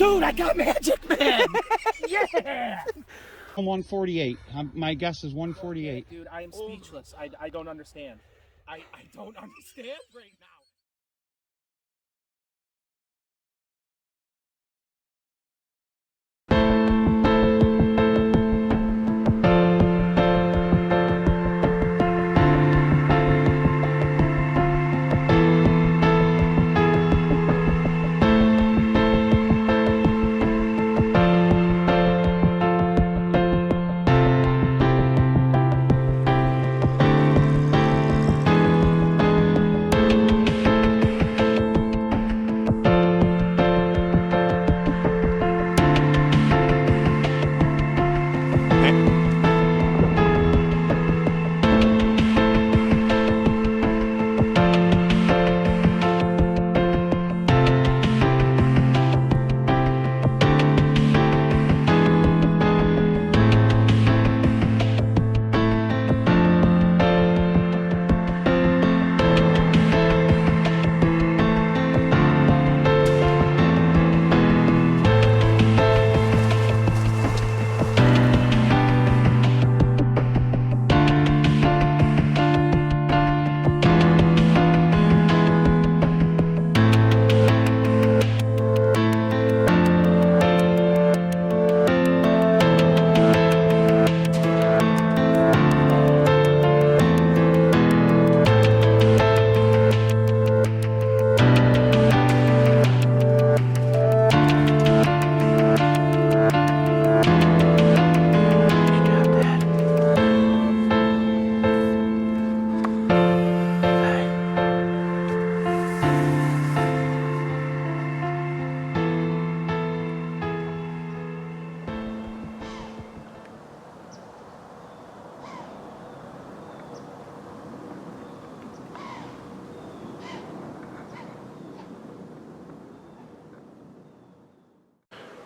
Dude, I got magic, man! Yeah! 148. My guess is 148. Dude, I am speechless. I don't understand. I don't understand right now.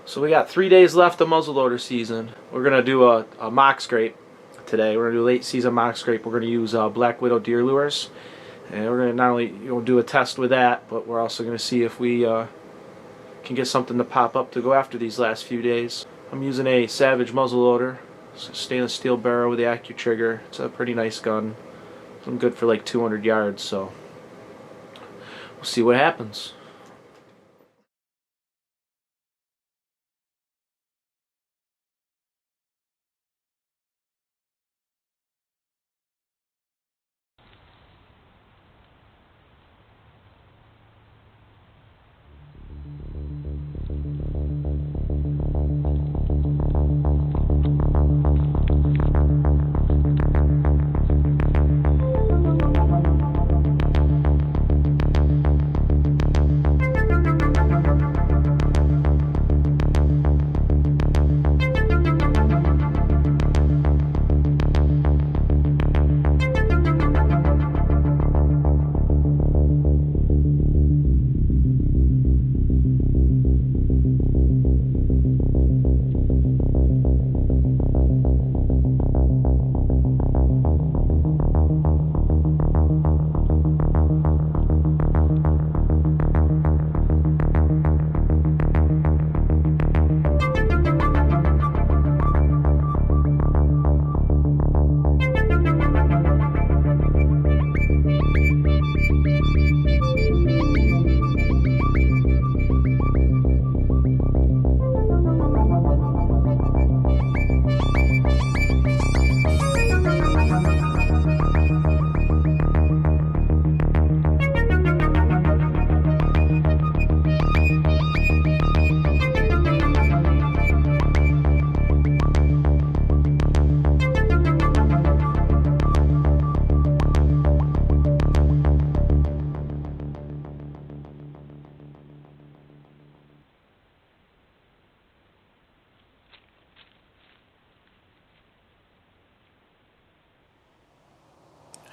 So we got 3 days left of muzzleloader season. We're gonna do a mock scrape today. We're gonna do a late season mock scrape. We're gonna use Black Widow deer lures, and we're gonna not only do a test with that, but we're also gonna see if we can get something to pop up to go after these last few days. I'm using a Savage muzzleloader, stainless steel barrel with the AccuTrigger. It's a pretty nice gun. I'm good for like 200 yards, so we'll see what happens.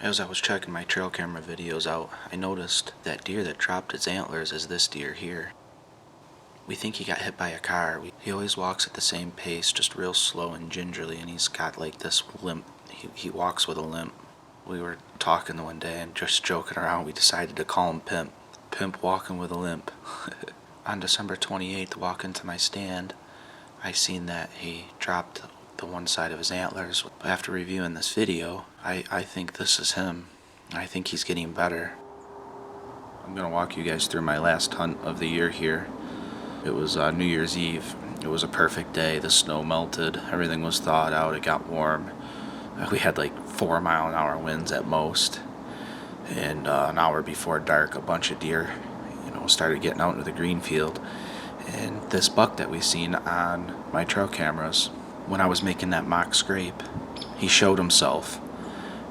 As I was checking my trail camera videos out, I noticed that deer that dropped its antlers is this deer here. We think he got hit by a car. He always walks at the same pace, just real slow and gingerly, and he's got like this limp. He walks with a limp. We were talking the one day and just joking around, we decided to call him Pimp. Pimp walking with a limp. on December 28th, walking to my stand, I seen that he dropped the one side of his antlers. After reviewing this video, I think this is him. I think he's getting better. I'm gonna walk you guys through my last hunt of the year here. It was New Year's Eve. It was a perfect day. The snow melted, everything was thawed out, it got warm. We had like 4-mile-an-hour winds at most. And an hour before dark, a bunch of deer, started getting out into the green field. And this buck that we seen on my trail cameras, when I was making that mock scrape, he showed himself,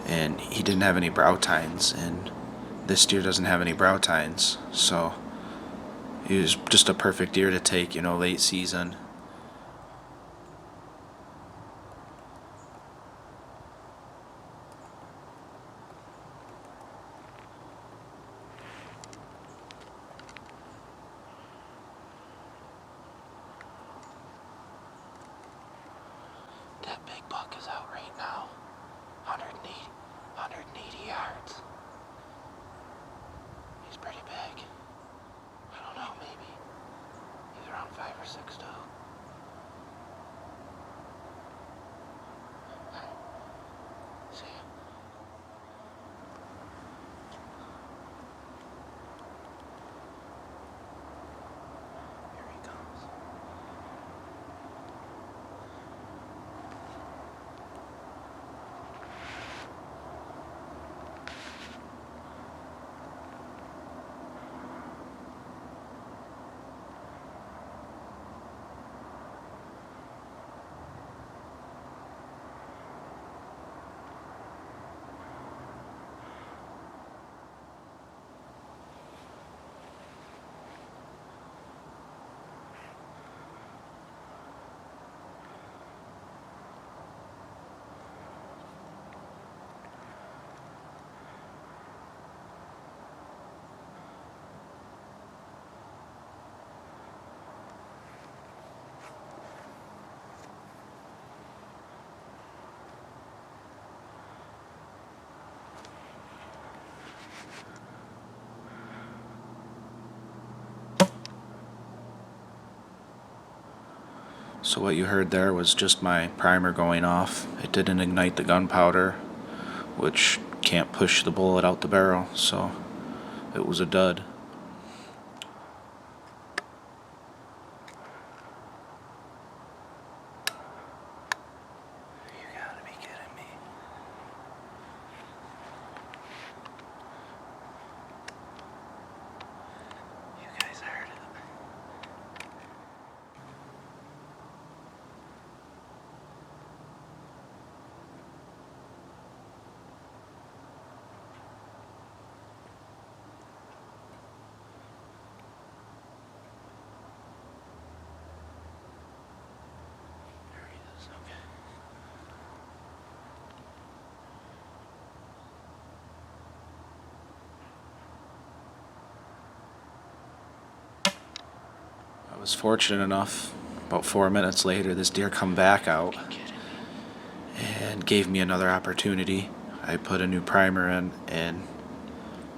and he didn't have any brow tines, and this deer doesn't have any brow tines, so he was just a perfect deer to take, late season. That big buck is out right now, 180 yards. He's pretty big. I don't know, maybe he's around 5 or 6 too. See him? Here he comes. So what you heard there was just my primer going off. It didn't ignite the gunpowder, which can't push the bullet out the barrel, so it was a dud. You gotta be kidding me. You guys heard it. I was fortunate enough, about 4 minutes later, this deer come back out and gave me another opportunity. I put a new primer in, and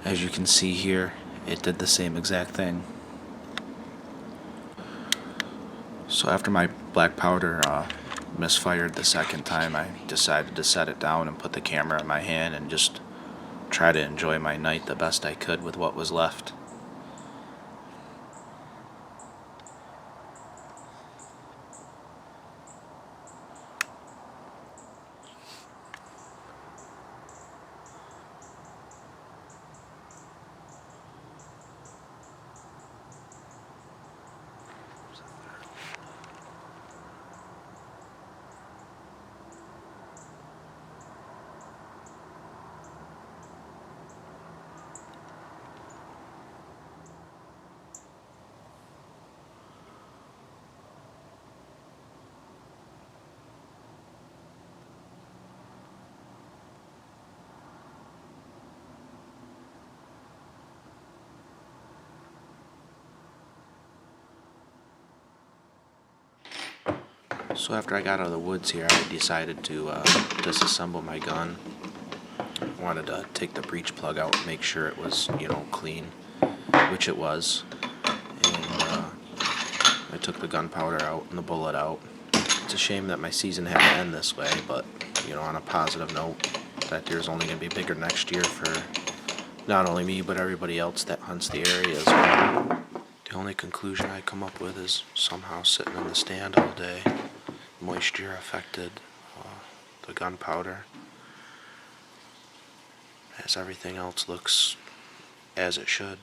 as you can see here, it did the same exact thing. So after my black powder misfired the second time, I decided to set it down and put the camera in my hand and just try to enjoy my night the best I could with what was left. So after I got out of the woods here, I decided to disassemble my gun. I wanted to take the breech plug out and make sure it was, clean, which it was. And I took the gunpowder out and the bullet out. It's a shame that my season had to end this way, but, you know, on a positive note, that deer's only going to be bigger next year for not only me, but everybody else that hunts the area as well. The only conclusion I come up with is somehow sitting in the stand all day, moisture affected the gunpowder, as everything else looks as it should.